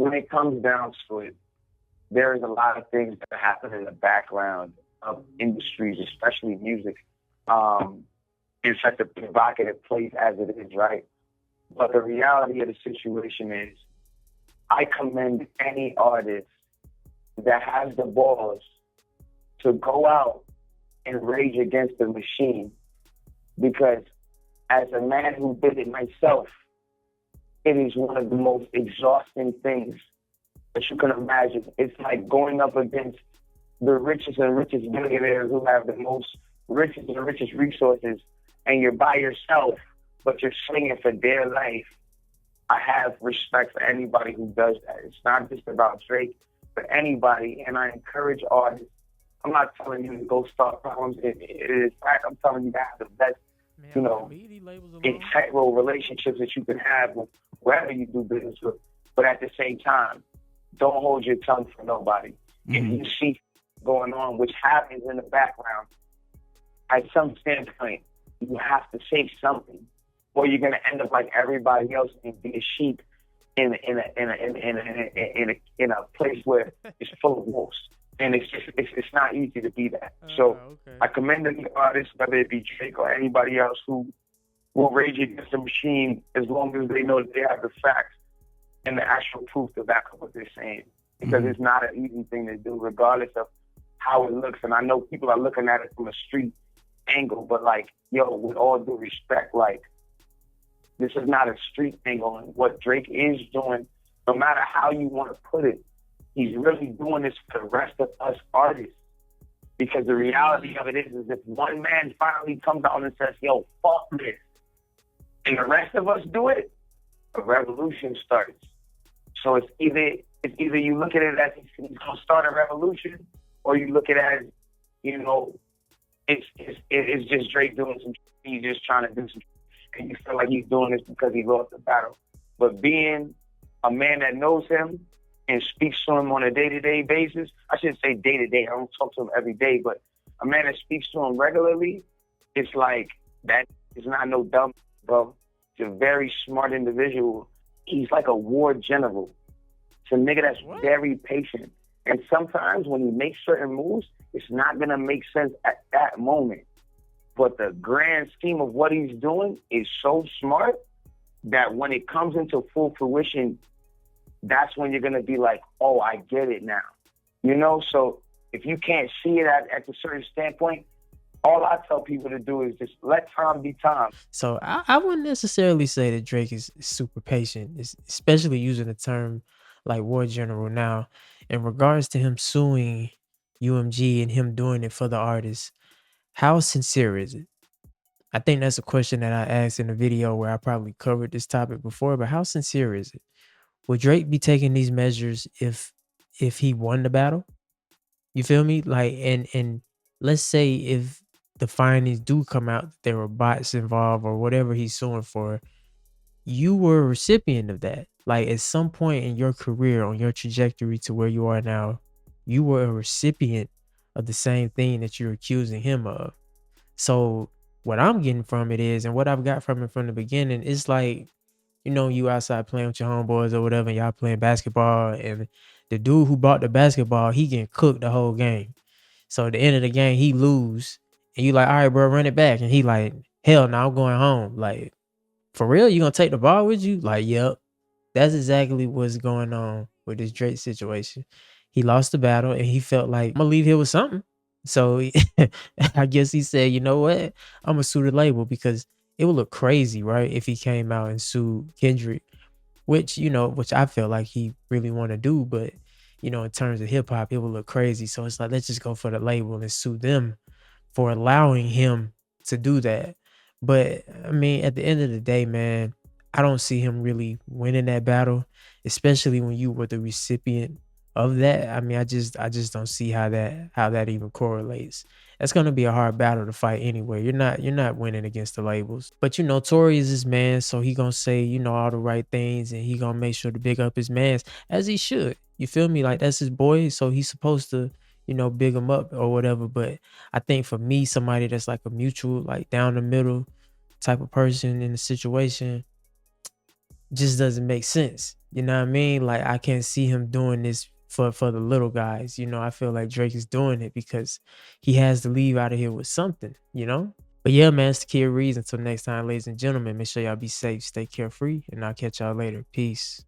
when it comes down to it, there is a lot of things that happen in the background of industries, especially music, um, in such a provocative place as it is, right? But the reality of the situation is, I commend any artist that has the balls to go out and rage against the machine, because as a man who did it myself, it is one of the most exhausting things that you can imagine. It's like going up against the richest and richest billionaires who have the most richest and richest resources, and you're by yourself, but you're swinging for dear life. I have respect for anybody who does that. It's not just about Drake, but anybody. And I encourage artists. I'm not telling you to go start problems. It is fact. I'm telling you to have the best, you Man, know, leave these labels alone. integral relationships that you can have with whoever you do business with. But at the same time, don't hold your tongue for nobody. If you see going on, which happens in the background, at some standpoint, you have to say something, or you're gonna end up like everybody else and be a sheep in a place where it's full of wolves. And it's not easy to be that. So Okay. I commend the artists, whether it be Drake or anybody else, who will rage against the machine as long as they know that they have the facts and the actual proof to back up what they're saying. Because it's not an easy thing to do, regardless of how it looks. And I know people are looking at it from a street angle, but like, yo, with all due respect, like, this is not a street angle. And what Drake is doing, no matter how you want to put it, he's really doing this for the rest of us artists. Because the reality of it is if one man finally comes out and says, yo, fuck this, and the rest of us do it, a revolution starts. So it's either you look at it as he's gonna start a revolution, or you look at it as, you know, it's just Drake doing some. He's just trying to do some, and you feel like he's doing this because he lost the battle. But being a man that knows him and speaks to him on a day-to-day basis, I shouldn't say day-to-day. I don't talk to him every day, but a man that speaks to him regularly, it's like that is not no dumb, bro. He's a very smart individual. He's like a war general. It's a nigga that's very patient. And sometimes when he makes certain moves, it's not going to make sense at that moment. But the grand scheme of what he's doing is so smart that when it comes into full fruition, that's when you're going to be like, oh, I get it now. You know, so if you can't see it at a certain standpoint, all I tell people to do is just let time be time. So I wouldn't necessarily say that Drake is super patient, especially using the term like war general. Now, in regards to him suing UMG and him doing it for the artist, how sincere is it? I think that's a question that I asked in a video where I probably covered this topic before, but how sincere is it? Would Drake be taking these measures if he won the battle? You feel me? Like, and let's say if the findings do come out that there were bots involved or whatever he's suing for, you were a recipient of that. Like, at some point in your career, on your trajectory to where you are now, you were a recipient of the same thing that you're accusing him of. So what I'm getting from it is, and what I've got from it from the beginning, is like, you know, you outside playing with your homeboys or whatever, and y'all playing basketball, and the dude who bought the basketball, he getting cooked the whole game. So at the end of the game, he lose, and you like, all right, bro, run it back. And he like, hell no, I'm going home. Like, for real, you gonna take the ball with you? Like, yep. That's exactly what's going on with this Drake situation. He lost the battle, and he felt like, I'm gonna leave here with something. So I guess he said, you know what? I'm gonna sue the label, because it would look crazy, right, if he came out and sued Kendrick, which, you know, which I felt like he really want to do, but, you know, in terms of hip hop, it would look crazy. So it's like, let's just go for the label and sue them for allowing him to do that. But I mean, at the end of the day, man, I don't see him really winning that battle, especially when you were the recipient of that. I mean, I just don't see how that even correlates. That's gonna be a hard battle to fight anyway. You're not winning against the labels. But you know, Tory is his man, so he gonna say, you know, all the right things, and he gonna make sure to big up his mans, as he should. You feel me? Like, that's his boy, so he's supposed to, you know, big him up or whatever. But I think for me, somebody that's like a mutual, like down the middle type of person in the situation, just doesn't make sense. You know what I mean? Like, I can't see him doing this for the little guys. You know, I feel like Drake is doing it because he has to leave out of here with something, you know? But yeah, man, it's the Kid Reads. Until next time, ladies and gentlemen, make sure y'all be safe, stay carefree, and I'll catch y'all later. Peace.